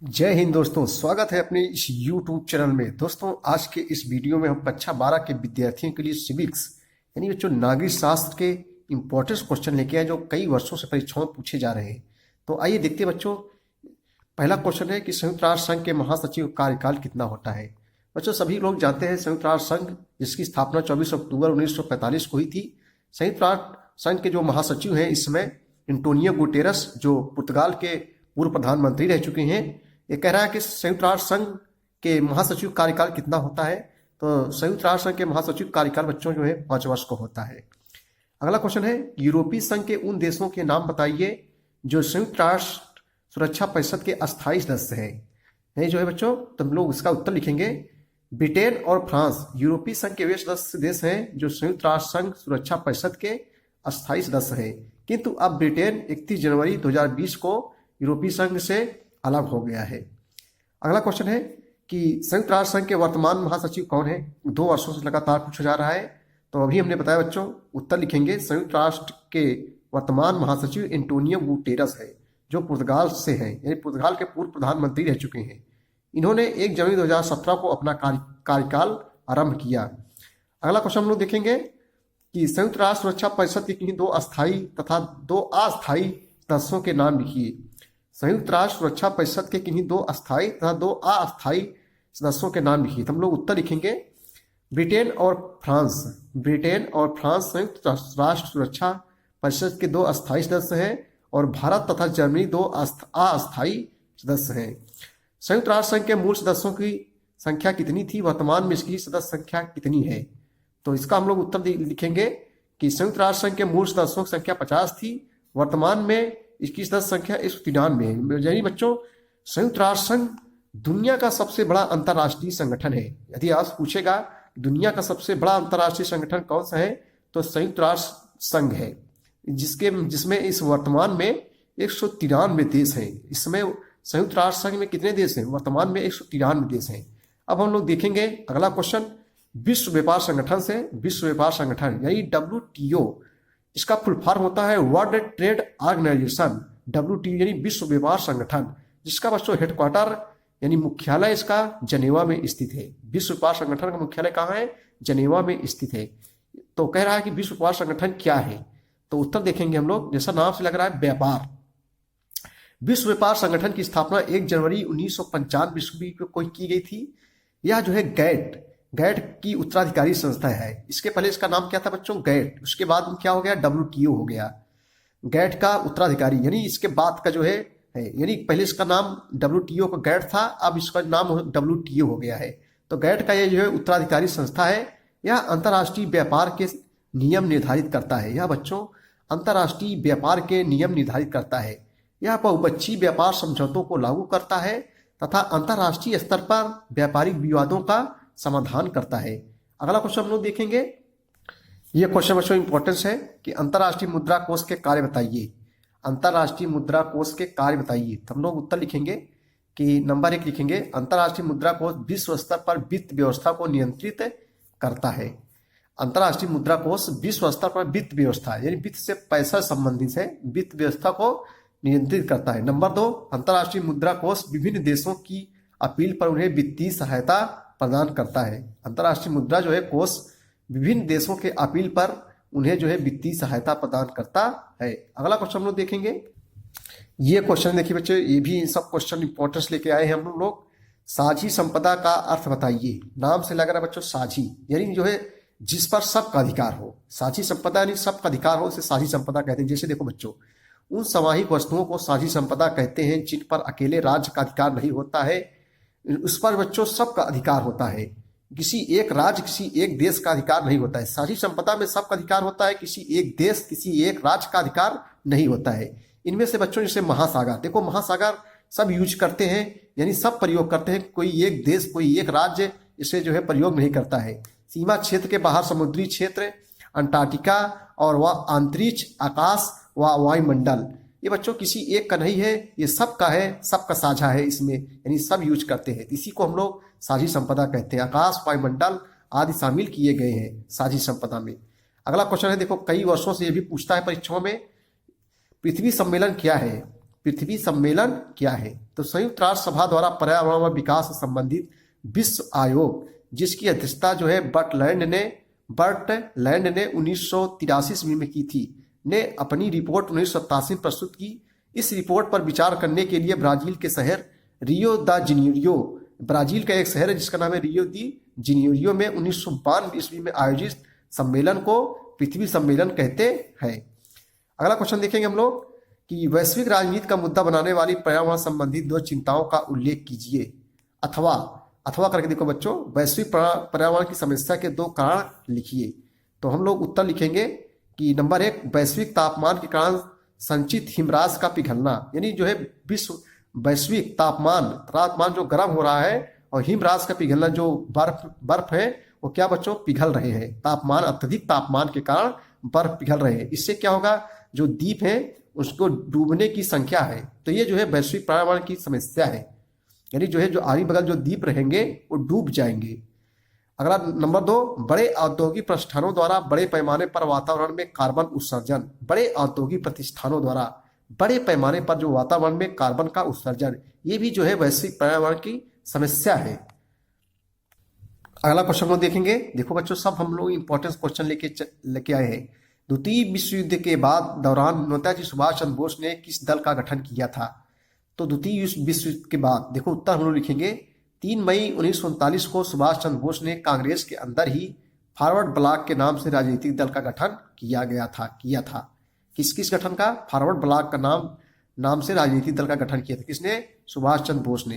जय हिंद दोस्तों, स्वागत है अपने इस YouTube चैनल में। दोस्तों, आज के इस वीडियो में हम कक्षा 12 के विद्यार्थियों के लिए सिविक्स यानी बच्चों नागरिक शास्त्र के इम्पोर्टेंट क्वेश्चन लेके आए जो कई वर्षों से परीक्षाओं में पूछे जा रहे हैं। तो आइए देखते हैं बच्चों। पहला क्वेश्चन है कि संयुक्त राष्ट्र संघ के महासचिव का कार्यकाल कितना होता है। बच्चों, सभी लोग जानते हैं संयुक्त राष्ट्र संघ जिसकी स्थापना 24 अक्टूबर 1945 को हुई थी। संयुक्त राष्ट्र संघ के जो महासचिव हैं इस समय एंटोनियो गुटेरस, जो पुर्तगाल के पूर्व प्रधानमंत्री रह चुके हैं। ये कह रहा है कि संयुक्त राष्ट्र संघ के महासचिव कार्यकाल कितना होता है। तो संयुक्त राष्ट्र संघ के महासचिव कार्यकाल बच्चों जो है 5 वर्ष को होता है। अगला क्वेश्चन है, यूरोपीय संघ के उन देशों के नाम बताइए जो संयुक्त राष्ट्र सुरक्षा परिषद के अस्थायी सदस्य हैं। ये जो है बच्चों, तुम लोग इसका उत्तर लिखेंगे। ब्रिटेन और फ्रांस यूरोपीय संघ के वे सदस्य देश हैं जो संयुक्त राष्ट्र संघ सुरक्षा परिषद के अस्थायी सदस्य हैं, किंतु अब ब्रिटेन 31 जनवरी 2020 को यूरोपीय संघ से अलग हो गया है। अगला क्वेश्चन है कि संयुक्त राष्ट्र संघ के वर्तमान महासचिव कौन है। 2 वर्षों से लगातार पूछा जा रहा है। तो अभी हमने बताया बच्चों, उत्तर लिखेंगे। संयुक्त राष्ट्र के वर्तमान महासचिव एंटोनियो गुटेरस है जो पुर्तगाल से हैं, यानी पुर्तगाल के पूर्व प्रधानमंत्री रह चुके हैं। इन्होंने 1 जनवरी 2017 को अपना कार्यकाल आरंभ किया। अगला क्वेश्चन हम लोग देखेंगे कि संयुक्त राष्ट्र सुरक्षा परिषद के किन्हीं 2 अस्थायी तथा 2 अस्थायी सदस्यों के नाम लिखिए। संयुक्त राष्ट्र सुरक्षा परिषद के किन्हीं 2 अस्थायी तथा 2 अस्थायी सदस्यों के नाम लिखिए। तो हम लोग उत्तर लिखेंगे ब्रिटेन और फ्रांस। ब्रिटेन और फ्रांस संयुक्त राष्ट्र सुरक्षा परिषद के 2 अस्थायी सदस्य हैं और भारत तथा जर्मनी 2 अस्थायी सदस्य हैं। संयुक्त राष्ट्र संघ के मूल सदस्यों की संख्या कितनी थी, वर्तमान में इसकी सदस्य संख्या कितनी है। तो इसका हम लोग उत्तर लिखेंगे कि संयुक्त राष्ट्र संघ के मूल सदस्यों की संख्या 50 थी, वर्तमान में इसकी सदस्य संख्या 193 है। यानी बच्चों, संयुक्त राष्ट्र संघ दुनिया का सबसे बड़ा अंतर्राष्ट्रीय संगठन है। यदि आप पूछेगा दुनिया का सबसे बड़ा अंतर्राष्ट्रीय संगठन कौन सा है, तो संयुक्त राष्ट्र संघ है, जिसमें इस वर्तमान में 193 देश हैं। इसमें संयुक्त राष्ट्र संघ में कितने देश हैं, वर्तमान में 193 देश हैं। अब हम लोग देखेंगे अगला क्वेश्चन विश्व व्यापार संगठन से। विश्व व्यापार संगठन यानी WTO, इसका फुल फॉर्म होता है वर्ल्ड ट्रेड ऑर्गेनाइजेशन। WTO यानी विश्व व्यापार संगठन, जिसका बच्चों हेडक्वार्टर यानी मुख्यालय इसका जनेवा में स्थित है। विश्व व्यापार संगठन का मुख्यालय कहाँ है, जनेवा में स्थित है। तो कह रहा है कि विश्व व्यापार संगठन क्या है, तो उत्तर देखेंगे हम लोग। जैसा नाम से लग रहा है व्यापार। विश्व व्यापार संगठन की स्थापना 1 जनवरी 1995 ईस्वी को की गई थी। यह जो है गैट की उत्तराधिकारी संस्था है। इसके पहले इसका नाम क्या था बच्चों, गैट। उसके बाद क्या हो गया, WTO हो गया। गैट का उत्तराधिकारी यानी इसके बाद का जो है यानी पहले इसका नाम WTO का गैट था, अब इसका नाम WTO हो गया है। तो गैट का ये जो है उत्तराधिकारी संस्था है। यह अंतर्राष्ट्रीय व्यापार के नियम निर्धारित करता है। यह बच्चों अंतर्राष्ट्रीय व्यापार के नियम निर्धारित करता है। यह बहुपक्षीय व्यापार समझौतों को लागू करता है तथा अंतर्राष्ट्रीय स्तर पर व्यापारिक विवादों का समाधान करता है। अगला क्वेश्चन हम लोग देखेंगे। यह क्वेश्चन बच्चों इंपॉर्टेंस है कि अंतर्राष्ट्रीय मुद्रा कोष के कार्य बताइए। अंतर्राष्ट्रीय मुद्रा कोष के कार्य बताइए। तो हम लोग उत्तर लिखेंगे कि नंबर 1 लिखेंगे, अंतर्राष्ट्रीय मुद्रा कोष विश्व स्तर पर वित्त व्यवस्था को नियंत्रित करता है। अंतर्राष्ट्रीय मुद्रा कोष विश्व स्तर पर वित्त व्यवस्था यानी वित्त से पैसा संबंधित है, वित्त व्यवस्था को नियंत्रित करता है। नंबर 2, अंतर्राष्ट्रीय मुद्रा कोष विभिन्न देशों की अपील पर उन्हें वित्तीय सहायता प्रदान करता है। अंतर्राष्ट्रीय मुद्रा जो है कोष विभिन्न देशों के अपील पर उन्हें जो है वित्तीय सहायता प्रदान करता है। अगला क्वेश्चन हम लोग देखेंगे। ये क्वेश्चन देखिए बच्चों, ये भी सब क्वेश्चन इंपॉर्टेंस लेके आए हैं हम लोग। साझी संपदा का अर्थ बताइए। नाम से लग रहा है बच्चों साझी यानी जो है जिस पर सबका अधिकार हो। साझी संपदा यानी सबका अधिकार हो, उसे साझी संपदा कहते हैं। जैसे देखो बच्चों, उन सामायिक वस्तुओं को साझी संपदा कहते हैं जिन पर अकेले राज्य का अधिकार नहीं होता है, उस पर बच्चों सबका अधिकार होता है। किसी एक राज्य, किसी एक देश का अधिकार नहीं होता है। साझी संपदा में सबका अधिकार होता है, किसी एक देश, किसी एक राज्य का अधिकार नहीं होता है। इनमें से बच्चों जैसे महासागर, देखो महासागर सब यूज करते हैं यानी सब प्रयोग करते हैं। कोई एक देश, कोई एक राज्य इसे जो है प्रयोग नहीं करता है। सीमा क्षेत्र के बाहर समुद्री क्षेत्र, अंटार्कटिका और वह अंतरिक्ष, आकाश व वायुमंडल, ये बच्चों किसी एक का नहीं है, ये सबका है, सबका साझा है इसमें, यानी सब यूज करते हैं। इसी को हम लोग साझी संपदा कहते हैं। आकाश, वायुमंडल आदि शामिल किए गए हैं साझी संपदा में। अगला क्वेश्चन है, देखो कई वर्षों से ये भी पूछता है परीक्षाओं में, पृथ्वी सम्मेलन क्या है। पृथ्वी सम्मेलन क्या है? तो संयुक्त राष्ट्र सभा द्वारा पर्यावरण व विकास से संबंधित विश्व आयोग, जिसकी अध्यक्षता जो है बर्टलैंड ने 1983 ईस्वी में की थी, ने अपनी रिपोर्ट 1987 में प्रस्तुत की। इस रिपोर्ट पर विचार करने के लिए ब्राजील के शहर रियो दा जेनेरियो, ब्राजील का एक शहर है जिसका नाम है रियो दी जेनेरियो में 1992 ईस्वी में आयोजित सम्मेलन को पृथ्वी सम्मेलन कहते हैं। अगला क्वेश्चन देखेंगे हम लोग कि वैश्विक राजनीति का मुद्दा बनाने वाली पर्यावरण संबंधित 2 चिंताओं का उल्लेख कीजिए। अथवा करके देखो बच्चों, वैश्विक पर्यावरण की समस्या के 2 कारण लिखिए। तो हम लोग उत्तर लिखेंगे कि नंबर 1, वैश्विक तापमान के कारण संचित हिमराज का पिघलना, यानी जो है विश्व वैश्विक तापमान जो गर्म हो रहा है और हिमराज का पिघलना, जो बर्फ है वो क्या बच्चों पिघल रहे हैं। अत्यधिक तापमान के कारण बर्फ पिघल रहे हैं। इससे क्या होगा, जो द्वीप है उसको डूबने की संख्या है। तो ये जो है वैश्विक पर्यावरण की समस्या है, यानी जो है जो आगे बगल जो द्वीप रहेंगे वो डूब जाएंगे। अगला नंबर 2, बड़े औद्योगिक प्रतिष्ठानों द्वारा बड़े पैमाने पर वातावरण में कार्बन उत्सर्जन। बड़े औद्योगिक प्रतिष्ठानों द्वारा बड़े पैमाने पर जो वातावरण में कार्बन का उत्सर्जन, ये भी जो है वैश्विक पर्यावरण की समस्या है। अगला क्वेश्चन हम देखेंगे। देखो बच्चों, सब हम लोग इंपॉर्टेंट क्वेश्चन लेके आए हैं। द्वितीय विश्व युद्ध के दौरान नेताजी सुभाष चंद्र बोस ने किस दल का गठन किया था? तो द्वितीय विश्व युद्ध के बाद देखो उत्तर हम लोग लिखेंगे 3 मई 1939 को सुभाष चंद्र बोस ने कांग्रेस के अंदर ही फॉरवर्ड ब्लॉक के नाम से राजनीतिक दल का गठन किया था। किस गठन का? फॉरवर्ड ब्लॉक का नाम से राजनीतिक दल का गठन किया था। किसने? सुभाष चंद्र बोस ने।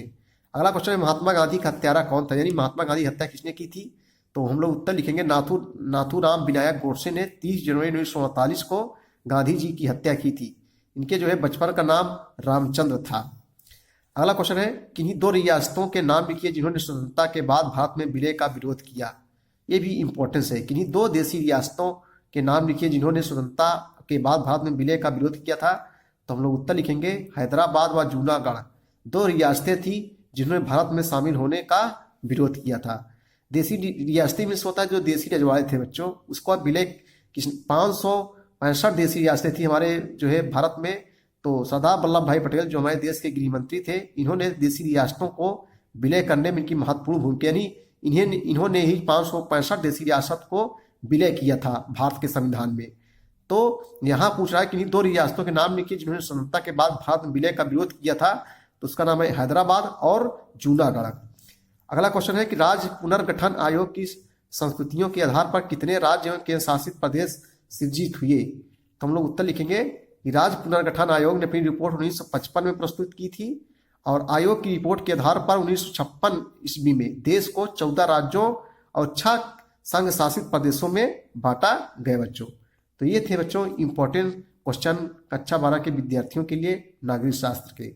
अगला क्वेश्चन है, महात्मा गांधी का हत्यारा कौन था? यानी महात्मा गांधी हत्या किसने की थी? तो हम लोग उत्तर लिखेंगे नाथूराम विनायक गोडसे ने 30 जनवरी 1948 को गांधी जी की हत्या की थी। इनके जो है बचपन का नाम रामचंद्र था। अगला क्वेश्चन है, किन्हीं 2 रियासतों के नाम लिखिए जिन्होंने स्वतंत्रता के बाद भारत में विलय का विरोध किया। ये भी इंपॉर्टेंस है। किन्हीं 2 देशी रियासतों के नाम लिखिए जिन्होंने स्वतंत्रता के बाद भारत में विलय का विरोध किया था। तो हम लोग उत्तर लिखेंगे हैदराबाद व जूनागढ़, 2 रियासतें थी जिन्होंने भारत में शामिल होने का विरोध किया था। देसी रियासती में होता है जो देसी रजवाड़े थे बच्चों, उसको विलय 565 देसी रियासतें थी हमारे जो है भारत में। तो सरदार वल्लभ भाई पटेल जो हमारे देश के गृह मंत्री थे, इन्होंने देसी रियासतों को विलय करने में इनकी महत्वपूर्ण भूमिका, यानी इन्होंने ही 565 देसी रियासत को विलय किया था भारत के संविधान में। तो यहाँ पूछ रहा है कि इन 2 रियासतों के नाम लिखिए जिन्होंने स्वतंत्रता के बाद भारत में विलय का विरोध किया था। तो उसका नाम है हैदराबाद और जूनागढ़। अगला क्वेश्चन है कि राज्य पुनर्गठन आयोग की संस्कृतियों के आधार पर कितने राज्य एवं केंद्र शासित प्रदेश सृजित हुए? तो हम लोग उत्तर लिखेंगे कि राज्य पुनर्गठन आयोग ने अपनी रिपोर्ट 1955 में प्रस्तुत की थी और आयोग की रिपोर्ट के आधार पर 1956 ईस्वी में देश को 14 राज्यों और 6 संघ शासित प्रदेशों में बांटा गया बच्चों। तो ये थे बच्चों इंपॉर्टेंट क्वेश्चन कक्षा 12 के विद्यार्थियों के लिए नागरिक शास्त्र के।